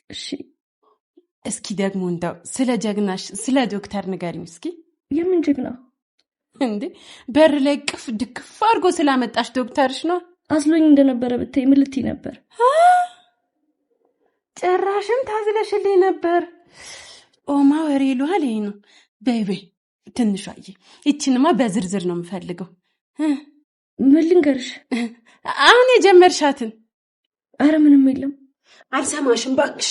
እሺ እስኪ ደግሞ እንደው ስለ ጀግናሽ ስለ ዶክተር ንገሪኝ እስኪ። የምን ጀግና? እንዴ በር ላይ ቅፍ ድክፍ አድርጎ ስላመጣሽ ዶክተርሽ ነው። አዝሎኝ እንደነበረ ብታይ ምን ልትይ ነበር? ጭራሽም ታዝለሽልኝ ነበር። ኦማ ወሬ ይሉሃል ይሄ ነው። በይ በይ ትንሿዬ፣ ይችንማ በዝርዝር ነው የምፈልገው። ምን ልንገርሽ? አሁን የጀመርሻትን። አረ ምንም የለም። አልሰማሽም ባክሽ።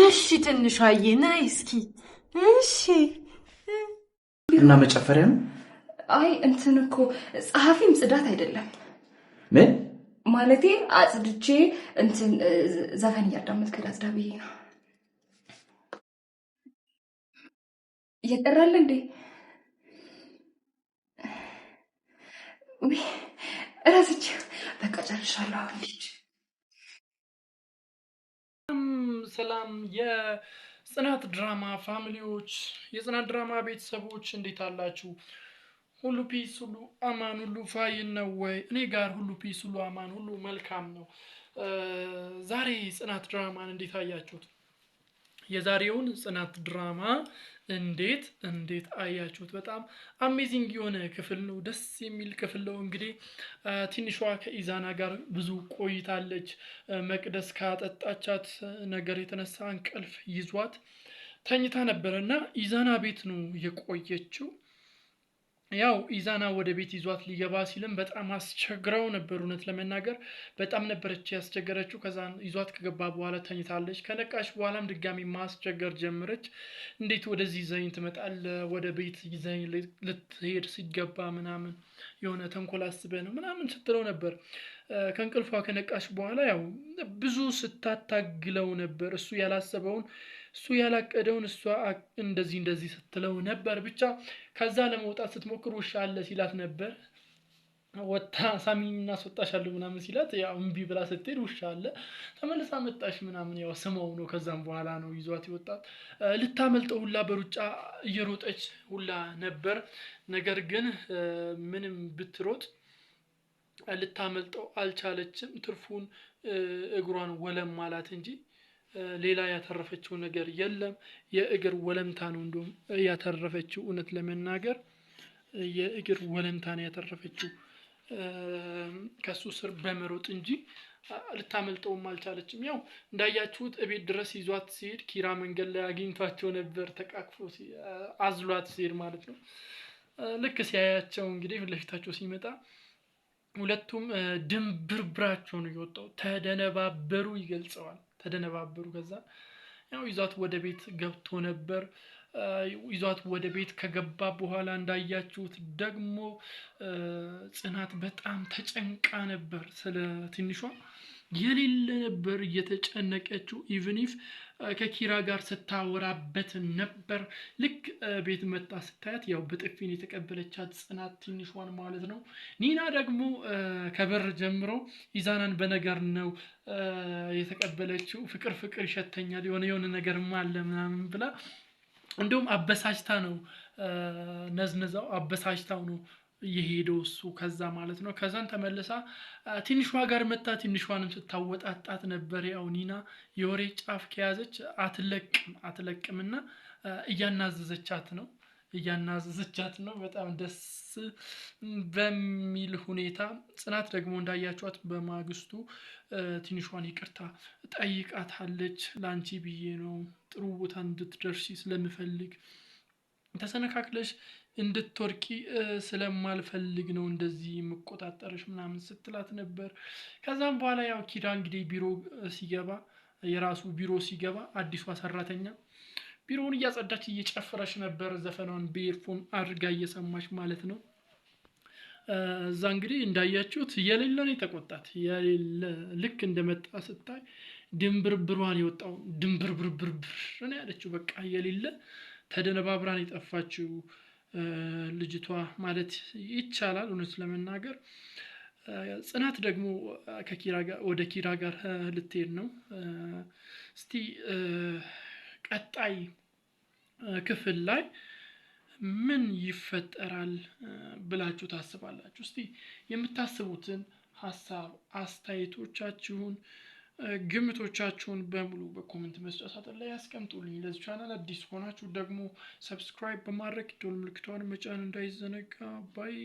እሺ ትንሿዬ ነይ እስኪ። እሺ እና መጨፈሪያ ነው? አይ እንትን እኮ ጸሐፊም ጽዳት አይደለም። ምን ማለቴ አጽድቼ እንትን ዘፈን እያዳመጥክ ላጽዳ ብዬ ነው። እየጠራል እንዴ? እራስች በቃ ጨርሻለሁ። አሁን ልጅ ሰላም የጽናት ድራማ ፋሚሊዎች፣ የጽናት ድራማ ቤተሰቦች እንዴት አላችሁ? ሁሉ ፒስ፣ ሁሉ አማን፣ ሁሉ ፋይን ነው ወይ? እኔ ጋር ሁሉ ፒስ፣ ሁሉ አማን፣ ሁሉ መልካም ነው። ዛሬ ጽናት ድራማን እንዴት አያችሁት? የዛሬውን ጽናት ድራማ እንዴት አያችሁት? በጣም አሜዚንግ የሆነ ክፍል ነው። ደስ የሚል ክፍል ነው። እንግዲህ ትንሿ ከኢዛና ጋር ብዙ ቆይታለች። መቅደስ ካጠጣቻት ነገር የተነሳ እንቅልፍ ይዟት ተኝታ ነበረና ኢዛና ቤት ነው የቆየችው። ያው ኢዛና ወደ ቤት ይዟት ሊገባ ሲልም በጣም አስቸግረው ነበር። እውነት ለመናገር በጣም ነበረች ያስቸገረችው። ከዛን ይዟት ከገባ በኋላ ተኝታለች። ከነቃሽ በኋላም ድጋሚ ማስቸገር ጀመረች። እንዴት ወደዚህ ይዘኝ ትመጣለህ? ወደ ቤት ይዘኝ ልትሄድ ሲገባ ምናምን የሆነ ተንኮል አስበህ ነው ምናምን ስትለው ነበር። ከእንቅልፏ ከነቃሽ በኋላ ያው ብዙ ስታታግለው ነበር። እሱ ያላሰበውን እሱ ያላቀደውን እሷ እንደዚህ ስትለው ነበር። ብቻ ከዛ ለመውጣት ስትሞክር ውሻ አለ ሲላት ነበር። ወጣ ሳሚኝ እናስወጣሻለሁ ምናምን ሲላት ያው እምቢ ብላ ስትሄድ ውሻ አለ ተመልሳ መጣሽ ምናምን ያው ስመው ነው። ከዛም በኋላ ነው ይዟት ይወጣት። ልታመልጠው ሁላ በሩጫ እየሮጠች ሁላ ነበር። ነገር ግን ምንም ብትሮጥ ልታመልጠው አልቻለችም። ትርፉን እግሯን ወለም ማላት እንጂ ሌላ ያተረፈችው ነገር የለም። የእግር ወለምታ ነው እንደውም ያተረፈችው። እውነት ለመናገር የእግር ወለምታ ነው ያተረፈችው ከሱ ስር በመሮጥ እንጂ ልታመልጠውም አልቻለችም። ያው እንዳያችሁት እቤት ድረስ ይዟት ሲሄድ ኪራ መንገድ ላይ አግኝቷቸው ነበር። ተቃቅፎ አዝሏት ሲሄድ ማለት ነው። ልክ ሲያያቸው እንግዲህ ለፊታቸው ሲመጣ ሁለቱም ድንብርብራቸው ነው የወጣው። ተደነባበሩ ይገልጸዋል። ተደነባበሩ። ከዛ ያው ይዟት ወደ ቤት ገብቶ ነበር። ይዟት ወደ ቤት ከገባ በኋላ እንዳያችሁት ደግሞ ጽናት በጣም ተጨንቃ ነበር። ስለ ትንሿ የሌለ ነበር እየተጨነቀችው። ኢቭን ኢፍ ከኪራ ጋር ስታወራበት ነበር። ልክ ቤት መጣ ስታያት ያው በጥፊን የተቀበለቻት ጽናት ትንሿን ማለት ነው። ኒና ደግሞ ከበር ጀምሮ ኢዛናን በነገር ነው የተቀበለችው። ፍቅር ይሸተኛል የሆነ ነገርም አለ ምናምን ብላ እንደውም አበሳጭታ ነው ነዝነዛው አበሳጭታው ነው የሄደው እሱ ከዛ ማለት ነው። ከዛን ተመልሳ ትንሿ ጋር መጣ። ትንሿንም ስታወጣጣት ነበር። ያው ኒና የወሬ ጫፍ ከያዘች አትለቅምና እያናዘዘቻት ነው። በጣም ደስ በሚል ሁኔታ ጽናት ደግሞ እንዳያችኋት በማግስቱ ትንሿን ይቅርታ ጠይቃታለች። ላንቺ ብዬ ነው ጥሩ ቦታ እንድትደርሺ ስለምፈልግ ተሰነካክለሽ እንድትወርቂ ስለማልፈልግ ነው እንደዚህ መቆጣጠርሽ ምናምን ስትላት ነበር። ከዛም በኋላ ያው ኪራ እንግዲህ ቢሮ ሲገባ የራሱ ቢሮ ሲገባ አዲሷ ሰራተኛ ቢሮውን እያጸዳች እየጨፈረች ነበር። ዘፈኗን በኤርፎን አድርጋ እየሰማች ማለት ነው። እዛ እንግዲህ እንዳያችሁት የሌለ ነው የተቆጣት። የሌለ ልክ እንደመጣ ስታይ ድንብርብሯን የወጣው ድንብርብርብር ነው ያለችው። በቃ የሌለ ተደነባብራን የጠፋችው ልጅቷ ማለት ይቻላል። እውነት ለመናገር ጽናት ደግሞ ወደ ኪራ ጋር ልትሄድ ነው። እስቲ ቀጣይ ክፍል ላይ ምን ይፈጠራል ብላችሁ ታስባላችሁ? እስቲ የምታስቡትን ሐሳብ አስተያየቶቻችሁን ግምቶቻችሁን በሙሉ በኮሜንት መስጫ ሳጥን ላይ ያስቀምጡልኝ። ለዚህ ቻናል አዲስ ሆናችሁ ደግሞ ሰብስክራይብ በማድረግ ደወል ምልክቷን መጫን እንዳይዘነጋ። ባይ